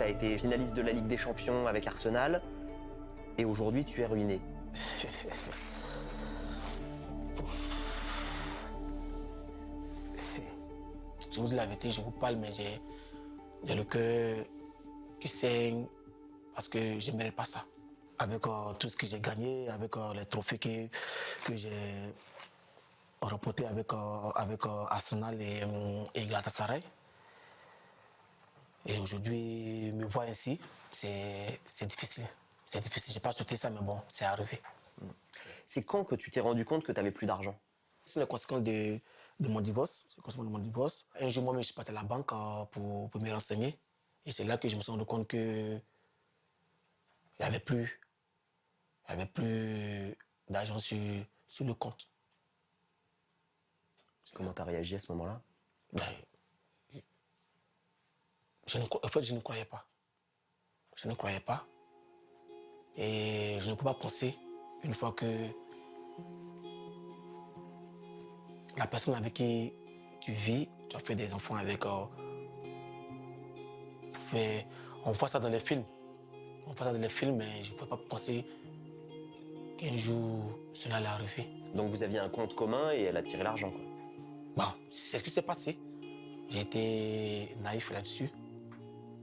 as été finaliste de la Ligue des Champions avec Arsenal et aujourd'hui tu es ruiné. Je vous dis la vérité, je vous parle, mais j'ai le cœur qui saigne parce que je ne mérite pas ça. Avec tout ce que j'ai gagné, avec les trophées que j'ai remportés avec Arsenal et Galatasaray. Et aujourd'hui, me voir ainsi, c'est difficile. C'est difficile. Je n'ai pas souhaité ça, mais bon, c'est arrivé. C'est quand que tu t'es rendu compte que tu n'avais plus d'argent? C'est la conséquence de mon divorce. C'est la conséquence de mon divorce. Un jour, moi-même, je suis parti à la banque pour me renseigner. Et c'est là que je me suis rendu compte qu'il n'y avait plus d'argent sur le compte. Comment tu as réagi à ce moment-là? Ben, en fait, je ne croyais pas. Je ne croyais pas. Et je ne pouvais pas penser, une fois que la personne avec qui tu vis, tu as fait des enfants avec... on voit ça dans les films. On voit ça dans les films, mais je ne pouvais pas penser qu'un jour, cela allait arriver. Donc vous aviez un compte commun et elle a tiré l'argent, quoi. Bon, c'est ce qui s'est passé. J'ai été naïf là-dessus.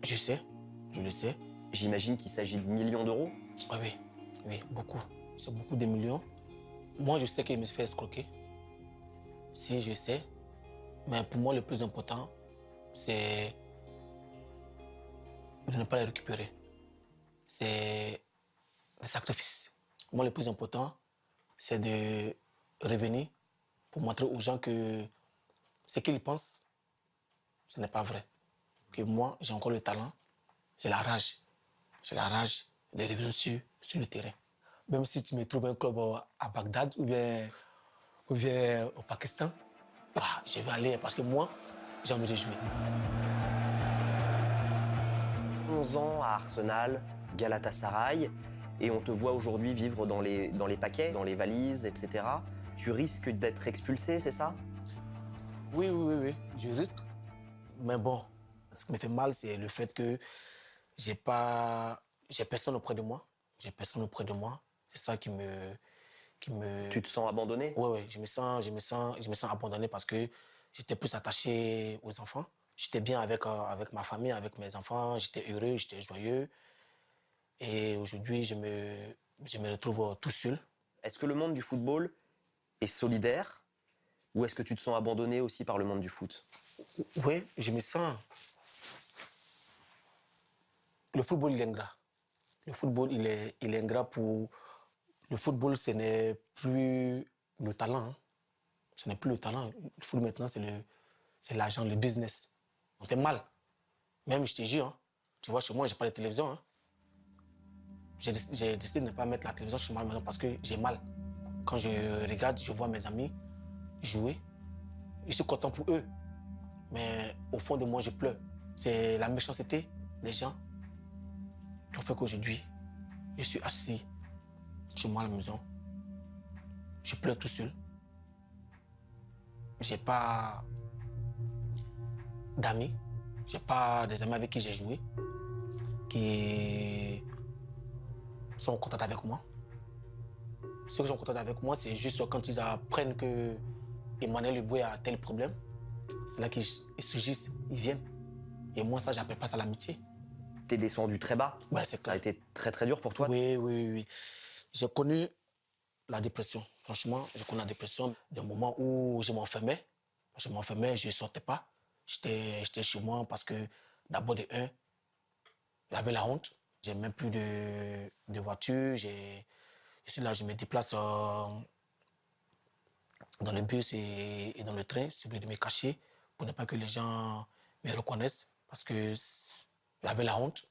Je sais, je le sais. J'imagine qu'il s'agit de millions d'euros? Ah oui, oui, beaucoup. C'est beaucoup de millions. Moi, je sais qu'il me fait escroquer. Si, je sais. Mais pour moi, le plus important, c'est de ne pas les récupérer. C'est le sacrifice. Pour moi, le plus important, c'est de revenir pour montrer aux gens que ce qu'ils pensent, ce n'est pas vrai. Que moi, j'ai encore le talent, j'ai la rage. J'ai la rage de revenir sur le terrain. Même si tu me trouves un club à Bagdad ou bien au Pakistan, bah, je vais aller parce que moi, j'ai envie de jouer. 11 ans à Arsenal, Galatasaray, et on te voit aujourd'hui vivre dans les paquets, dans les valises, etc. Tu risques d'être expulsé, c'est ça? Oui, oui, oui, oui, je risque. Mais bon, ce qui me fait mal, c'est le fait que j'ai personne auprès de moi. J'ai personne auprès de moi. C'est ça qui me... Tu te sens abandonné? Oui, oui, je me sens abandonné parce que j'étais plus attaché aux enfants. J'étais bien avec ma famille, avec mes enfants. J'étais heureux, j'étais joyeux. Et aujourd'hui, je me retrouve tout seul. Est-ce que le monde du football est solidaire ou est-ce que tu te sens abandonné aussi par le monde du foot? Oui, je me sens... Le football, il est ingrat. Le football, il est ingrat pour... Le football, ce n'est plus le talent. Hein. Ce n'est plus le talent. Le football, maintenant, c'est l'argent, le business. On fait mal. Même, je te jure, hein, tu vois, chez moi, je n'ai pas de télévision. Hein. J'ai décidé de ne pas mettre la télévision chez moi maintenant parce que j'ai mal. Quand je regarde, je vois mes amis jouer. Je suis content pour eux. Mais au fond de moi, je pleure. C'est la méchanceté des gens qui ont fait qu'aujourd'hui, je suis assis chez moi à la maison. Je pleure tout seul. J'ai pas d'amis. J'ai pas des amis avec qui j'ai joué qui sont contents avec moi. Ceux qui sont contents avec moi, c'est juste quand ils apprennent que Emmanuel Eboué a tel problème. C'est là qu'ils surgissent, ils viennent. Et moi, ça, j'appelle pas ça l'amitié. T'es descendu très bas. Ouais, c'est Ça a clair. été très très dur pour toi? Oui, oui, oui. J'ai connu la dépression. Franchement, j'ai connu la dépression. Des moments où je m'enfermais. Je m'enfermais, je ne sortais pas. J'étais chez moi parce que, d'abord, de un, j'avais la honte. J'ai même plus de voiture. Je suis là, je me déplace dans le bus et dans le train, j'oublie de me cacher pour ne pas que les gens me reconnaissent parce que j'avais la honte.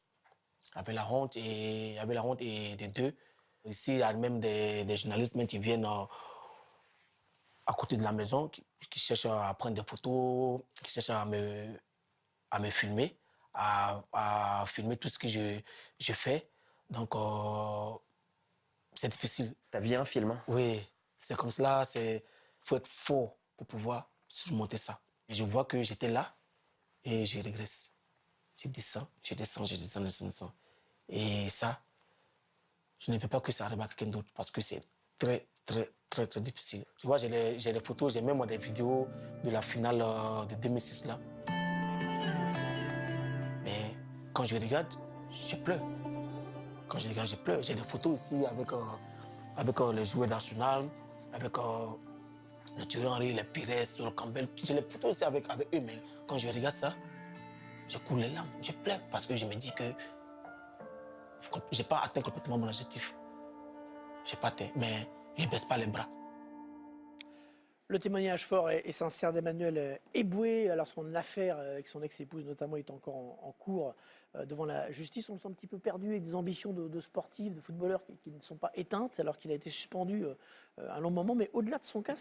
J'avais la honte et des deux. Ici, il y a même des journalistes même qui viennent à côté de la maison, qui cherchent à prendre des photos, qui cherchent à me filmer, à filmer tout ce que je fais. Donc, c'est difficile. Ta vie un film, hein? Oui, c'est comme cela, il faut être fort pour pouvoir surmonter ça. Et je vois que j'étais là et je régresse. je descends, je descends, je descends, je descends, je descends. Et ça, je ne veux pas que ça arrive à quelqu'un d'autre parce que c'est très, très, très, très difficile. Tu vois, j'ai les photos, j'ai même des vidéos de la finale de 2006 là. Mais quand je regarde, je pleure. Quand je regarde, je pleure. J'ai des photos ici avec les joueurs nationaux, avec le Thierry Henry, les Pires, le Campbell. J'ai les photos aussi avec eux, mais quand je regarde ça, je coule les larmes, je pleure parce que je me dis que je n'ai pas atteint complètement mon objectif. Je n'ai pas atteint, mais je ne baisse pas les bras. Le témoignage fort et sincère d'Emmanuel Eboué, alors son affaire avec son ex-épouse notamment est encore en cours devant la justice. On le sent un petit peu perdu avec des ambitions de sportifs, de footballeurs qui ne sont pas éteintes alors qu'il a été suspendu un long moment. Mais au-delà de son cas,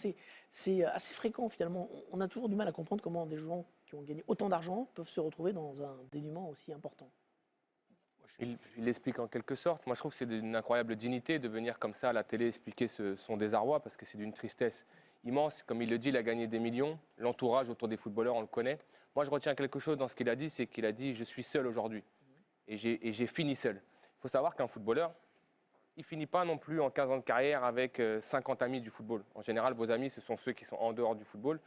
c'est assez fréquent finalement. On a toujours du mal à comprendre comment des gens qui ont gagné autant d'argent peuvent se retrouver dans un dénuement aussi important. Il l'explique en quelque sorte. Moi, je trouve que c'est d'une incroyable dignité de venir comme ça à la télé expliquer son désarroi parce que c'est d'une tristesse immense. Comme il le dit, il a gagné des millions. L'entourage autour des footballeurs, on le connaît. Moi, je retiens quelque chose dans ce qu'il a dit, c'est qu'il a dit « je suis seul aujourd'hui » et j'ai fini seul. Il faut savoir qu'un footballeur, il ne finit pas non plus en 15 ans de carrière avec 50 amis du football. En général, vos amis, ce sont ceux qui sont en dehors du football.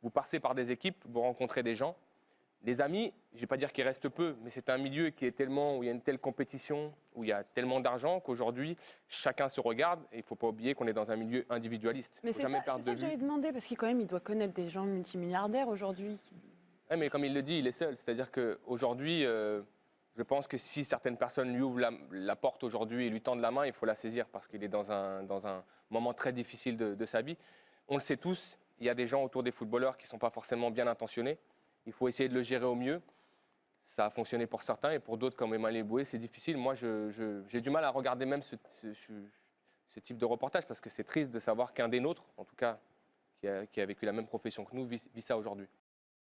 Vous passez par des équipes, vous rencontrez des gens. Les amis, je ne vais pas dire qu'il reste peu, mais c'est un milieu qui est tellement, où il y a une telle compétition, où il y a tellement d'argent qu'aujourd'hui, chacun se regarde et il ne faut pas oublier qu'on est dans un milieu individualiste. Mais c'est ça que j'avais demandé, parce qu'il il doit connaître des gens multimilliardaires aujourd'hui. Oui, mais comme il le dit, il est seul. C'est-à-dire qu'aujourd'hui, je pense que si certaines personnes lui ouvrent la porte aujourd'hui et lui tendent la main, il faut la saisir parce qu'il est dans un moment très difficile de sa vie. On le sait tous, il y a des gens autour des footballeurs qui ne sont pas forcément bien intentionnés. Il faut essayer de le gérer au mieux. Ça a fonctionné pour certains et pour d'autres, comme Emmanuel Eboué, c'est difficile. Moi, j'ai du mal à regarder même ce type de reportage parce que c'est triste de savoir qu'un des nôtres, en tout cas, qui a vécu la même profession que nous, vit ça aujourd'hui.